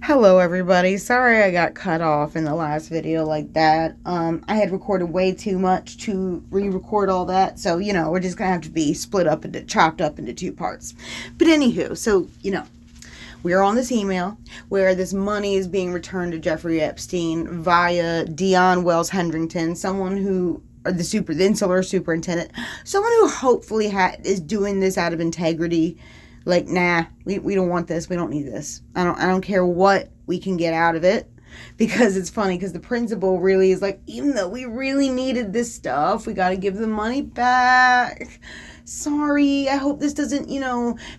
Hello everybody. Sorry I got cut off in the last video like that. I had recorded way too much to re-record all that. So, we're just gonna have to be chopped up into two parts. But anywho, so, we're on this email where this money is being returned to Jeffrey Epstein via Dion Wells Hendrington, someone who, or the insular superintendent, someone who hopefully is doing this out of integrity. Like, nah, we don't want this. We don't need this. I don't care what we can get out of it. Because it's funny, because the principal really is like, even though we really needed this stuff, we got to give the money back. Sorry, I hope this doesn't,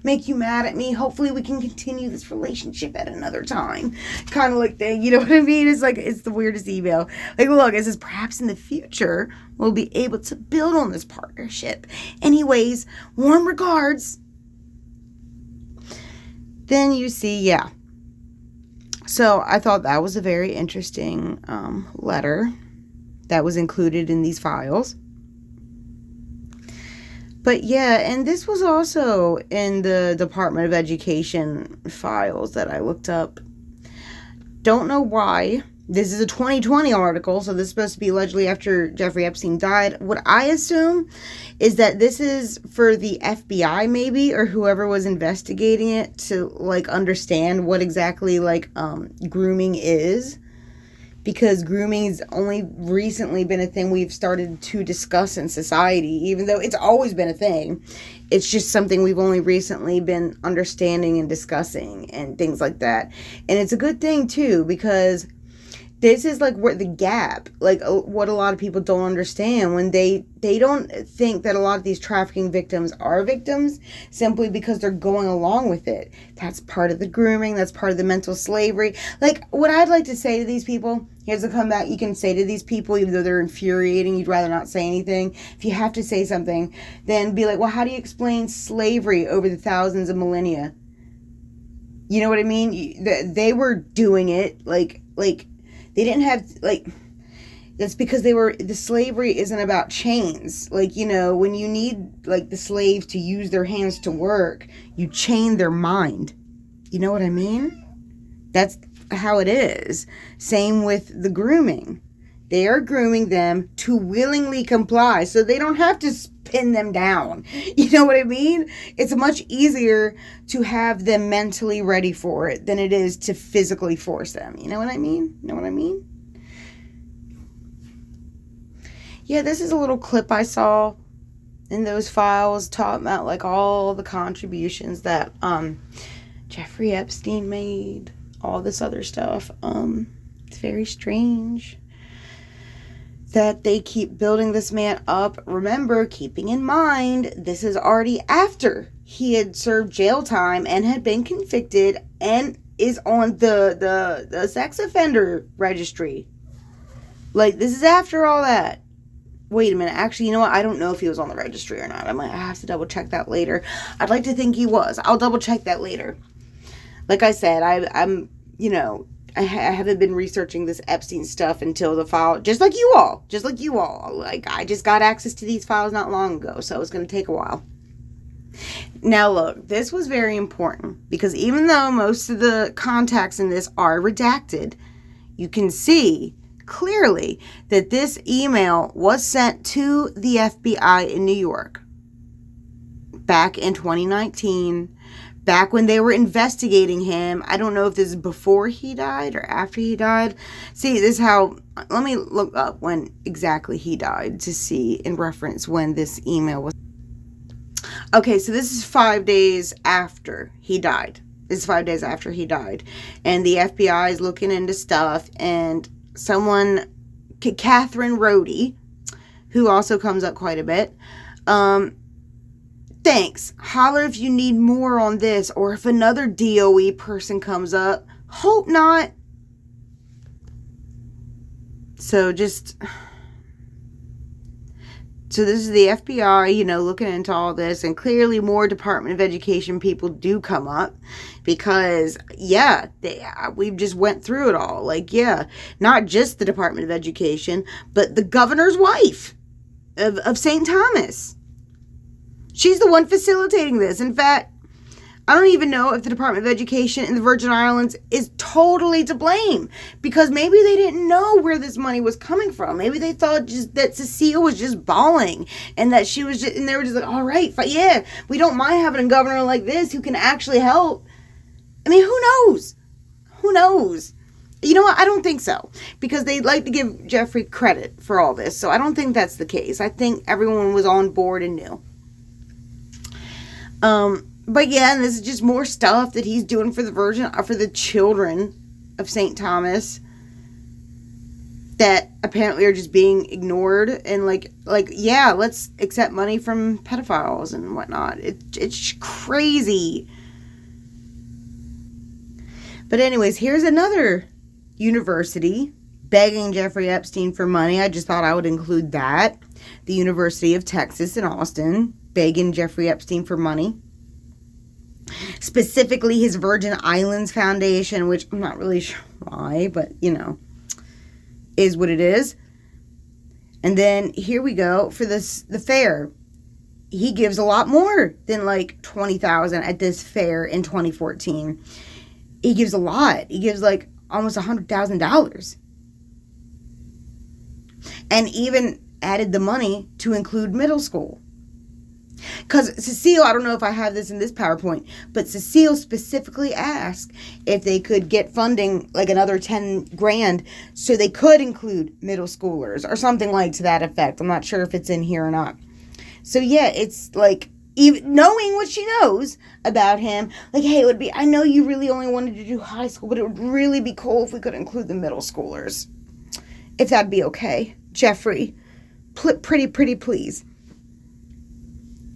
make you mad at me. Hopefully we can continue this relationship at another time. Kind of like thing, you know what I mean? It's like, it's the weirdest email. Like, look, it says, perhaps in the future, we'll be able to build on this partnership. Anyways, warm regards. Then you see, yeah. So I thought that was a very interesting letter that was included in these files. But yeah, and this was also in the Department of Education files that I looked up. Don't know why. This is a 2020 article, so this is supposed to be allegedly after Jeffrey Epstein died. What I assume is that this is for the FBI maybe, or whoever was investigating it to, understand what exactly, grooming is. Because grooming has only recently been a thing we've started to discuss in society, even though it's always been a thing. It's just something we've only recently been understanding and discussing and things like that. And it's a good thing, too, because this is where the gap, what a lot of people don't understand when they don't think that a lot of these trafficking victims are victims simply because they're going along with it. That's part of the grooming. That's part of the mental slavery. What I'd like to say to these people, here's a comeback you can say to these people, even though they're infuriating, you'd rather not say anything. If you have to say something, then be like, well, how do you explain slavery over the thousands of millennia? You know what I mean? They were doing it they didn't have, that's because the slavery isn't about chains. When you need, the slaves to use their hands to work, you chain their mind. You know what I mean? That's how it is. Same with the grooming. They are grooming them to willingly comply, so they don't have to pin them down. You know what I mean? It's much easier to have them mentally ready for it than it is to physically force them. You know what I mean? Yeah, this is a little clip I saw in those files talking about all the contributions that Jeffrey Epstein made, all this other stuff. It's very strange that they keep building this man up. Remember, keeping in mind, this is already after he had served jail time and had been convicted and is on the sex offender registry. This is after all that. Wait a minute. Actually, you know what? I don't know if he was on the registry or not. I might have to double check that later. I'd like to think he was. I'll double check that later. Like I said, I'm I haven't been researching this Epstein stuff until the file, just like you all. I just got access to these files not long ago, so it's going to take a while. Now, look, this was very important because even though most of the contacts in this are redacted, you can see clearly that this email was sent to the FBI in New York back in 2019. Back when they were investigating him. I don't know if this is before he died or after he died. See, this is how, let me look up when exactly he died to see in reference when this email was. Okay, so this is 5 days after he died. And the FBI is looking into stuff, and someone, Catherine Rohde, who also comes up quite a bit, thanks. Holler if you need more on this or if another DOE person comes up. Hope not. So this is the FBI, looking into all this, and clearly more Department of Education people do come up because, we've just went through it all. Not just the Department of Education, but the governor's wife of St. Thomas. She's the one facilitating this. In fact, I don't even know if the Department of Education in the Virgin Islands is totally to blame, because maybe they didn't know where this money was coming from. Maybe they thought just that Cecile was just bawling, and that she was just, and they were just like, all right, yeah, we don't mind having a governor like this who can actually help. I mean, who knows? Who knows? You know what? I don't think so, because they like to give Jeffrey credit for all this. So I don't think that's the case. I think everyone was on board and knew. But yeah, and this is just more stuff that he's doing for the children of St. Thomas that apparently are just being ignored, and like yeah, let's accept money from pedophiles and whatnot. It's crazy. But anyways, here's another university begging Jeffrey Epstein for money. I just thought I would include that. The University of Texas in Austin begging Jeffrey Epstein for money. Specifically his Virgin Islands Foundation, which I'm not really sure why, but you know, is what it is. And then here we go for the fair. He gives a lot more than like $20,000 at this fair in 2014. He gives a lot. He gives like almost $100,000. And even added the money to include middle school. Because Cecile, I don't know if I have this in this PowerPoint, but Cecile specifically asked if they could get funding, like another 10 grand, so they could include middle schoolers or something like to that effect. I'm not sure if it's in here or not. So yeah, it's like, even knowing what she knows about him, like, hey, it would be, I know you really only wanted to do high school, but it would really be cool if we could include the middle schoolers. If that'd be okay. Jeffrey, pretty please.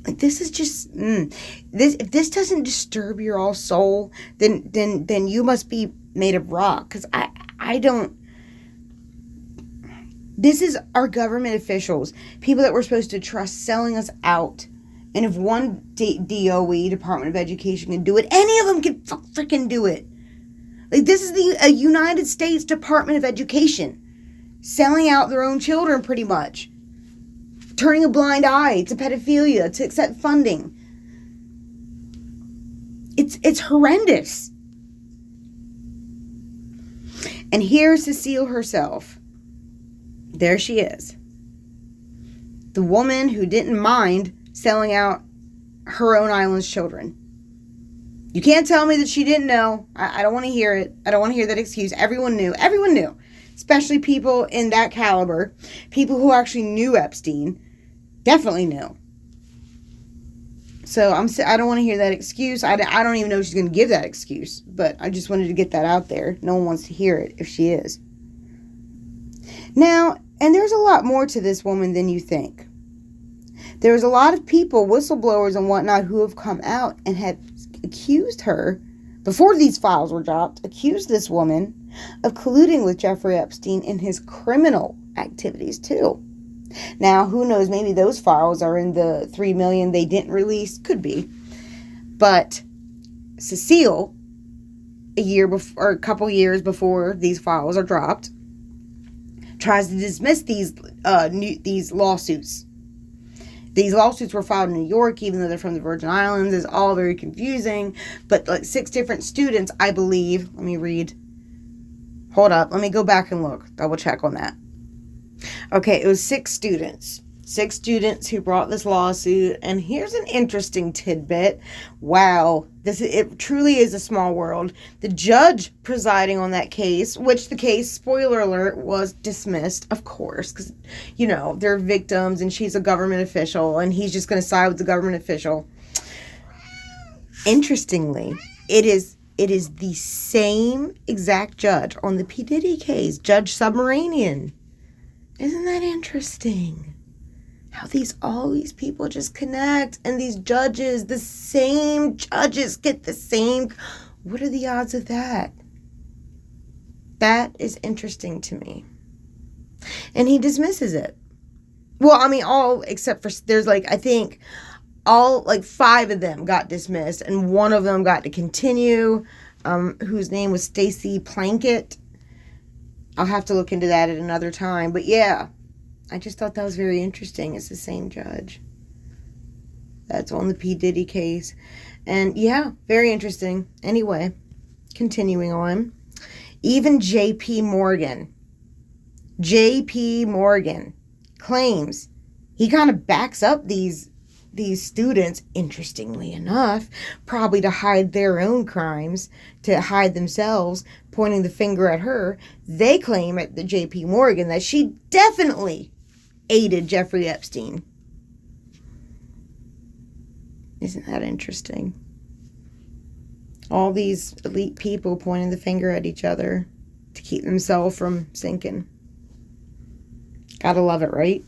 Like, this is just, if this doesn't disturb your all soul, then you must be made of rock. Because I don't, this is our government officials, people that we're supposed to trust, selling us out. And if one DOE, Department of Education, can do it, any of them can freaking do it. Like, this is a United States Department of Education selling out their own children, pretty much. Turning a blind eye to pedophilia, to accept funding. It's horrendous. And here's Cecile herself. There she is. The woman who didn't mind selling out her own island's children. You can't tell me that she didn't know. I don't want to hear it. I don't want to hear that excuse. Everyone knew. Everyone knew. Especially people in that caliber. People who actually knew Epstein. Definitely knew. So I don't want to hear that excuse. I don't even know if she's going to give that excuse. But I just wanted to get that out there. No one wants to hear it if she is. Now, and there's a lot more to this woman than you think. There's a lot of people, whistleblowers and whatnot, who have come out and have accused her, before these files were dropped, accused this woman of colluding with Jeffrey Epstein in his criminal activities too. Now, who knows, maybe those files are in the 3 million they didn't release, could be. But Cecile, a couple years before these files are dropped, tries to dismiss these lawsuits. These lawsuits were filed in New York, even though they're from the Virgin Islands. It's all very confusing. But like 6 different students, I believe. Let me read. Hold up. Let me go back and look. Double check on that. Okay, it was 6 students. 6 students who brought this lawsuit. And here's an interesting tidbit. Wow. It truly is a small world. The judge presiding on that case, which the case, spoiler alert, was dismissed, of course, because, you know, they're victims and she's a government official and he's just going to side with the government official. Interestingly, it is the same exact judge on the P. Diddy case, Judge Submarinian. Isn't that interesting? How all these people just connect, and these judges, the same judges get the same. What are the odds of that? That is interesting to me. And he dismisses it. Well, I mean, all except for, there's like, I think all, like 5 of them got dismissed, and 1 of them got to continue, whose name was Stacy Plankett. I'll have to look into that at another time, but yeah. I just thought that was very interesting. It's the same judge that's on the P. Diddy case. And yeah, very interesting. Anyway, continuing on. Even J.P. Morgan claims he kind of backs up these students, interestingly enough, probably to hide their own crimes, to hide themselves, pointing the finger at her. They claim at the J.P. Morgan that she definitely aided Jeffrey Epstein. Isn't that interesting? All these elite people pointing the finger at each other to keep themselves from sinking. Gotta love it, right?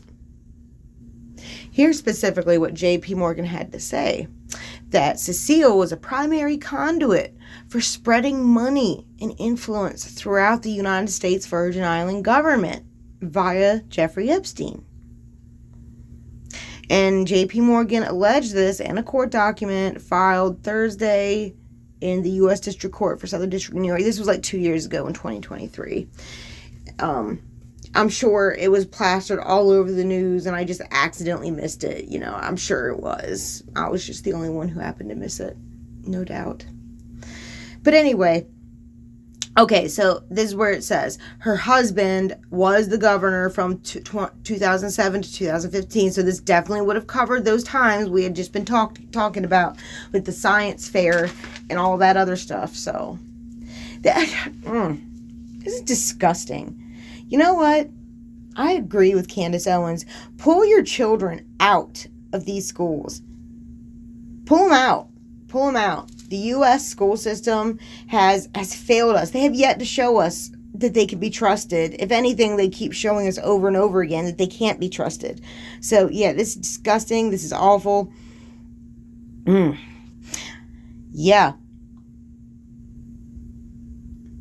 Here's specifically what J.P. Morgan had to say. That Cecile was a primary conduit for spreading money and influence throughout the United States Virgin Island government via Jeffrey Epstein. And J.P. Morgan alleged this in a court document filed Thursday in the U.S. District Court for Southern District of New York. This was like 2 years ago in 2023. I'm sure it was plastered all over the news and I just accidentally missed it. You know, I'm sure it was. I was just the only one who happened to miss it. No doubt. But anyway, okay, so this is where it says her husband was the governor from 2007 to 2015. So this definitely would have covered those times we had just been talking about with the science fair and all that other stuff. So this is disgusting. You know what? I agree with Candace Owens. Pull your children out of these schools. Pull them out. Pull them out. The U.S. school system has failed us. They have yet to show us that they can be trusted. If anything, they keep showing us over and over again that they can't be trusted. So, yeah, this is disgusting. This is awful. Yeah.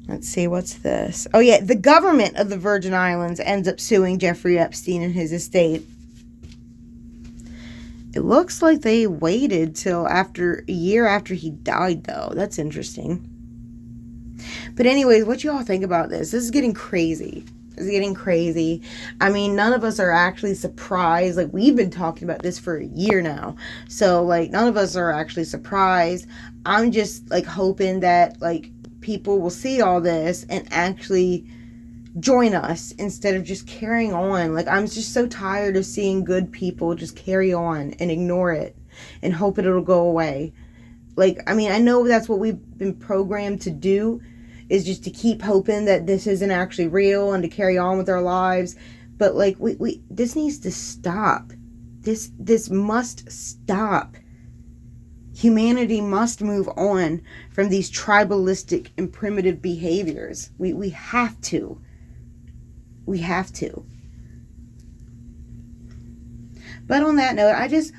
Let's see, what's this? Oh, yeah, the government of the Virgin Islands ends up suing Jeffrey Epstein and his estate. It looks like they waited till a year after he died, though. That's interesting. But anyways, what you all think about this? This is getting crazy. It's getting crazy. I mean, none of us are actually surprised. Like, we've been talking about this for a year now. So, like, none of us are actually surprised. I'm just, like, hoping that, like, people will see all this and actually join us instead of just carrying on. Like, I'm just so tired of seeing good people just carry on and ignore it and hope it'll go away. Like, I mean, I know that's what we've been programmed to do, is just to keep hoping that this isn't actually real and to carry on with our lives. But like, we this needs to stop. This must stop. Humanity must move on from these tribalistic and primitive behaviors. We have to. We have to. But on that note, I just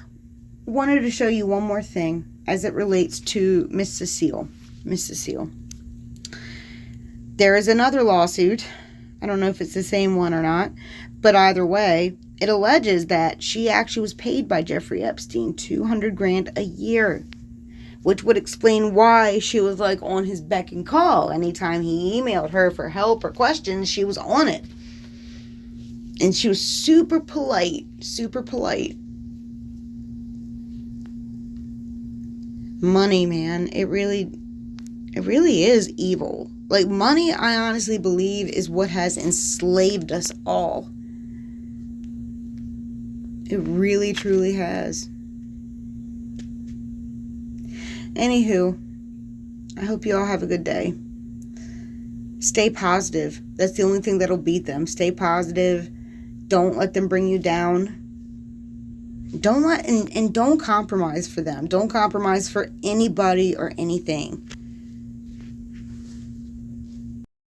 wanted to show you one more thing as it relates to Miss Cecile. Miss Cecile. There is another lawsuit. I don't know if it's the same one or not, but either way, it alleges that she actually was paid by Jeffrey Epstein $200,000 a year, which would explain why she was like on his beck and call. Anytime he emailed her for help or questions, she was on it. And she was super polite, super polite. Money, man, it really is evil. Like, money, I honestly believe, is what has enslaved us all. It really, truly has. Anywho, I hope you all have a good day. Stay positive. That's the only thing that'll beat them. Stay positive. Don't let them bring you down. Don't compromise for them. Don't compromise for anybody or anything.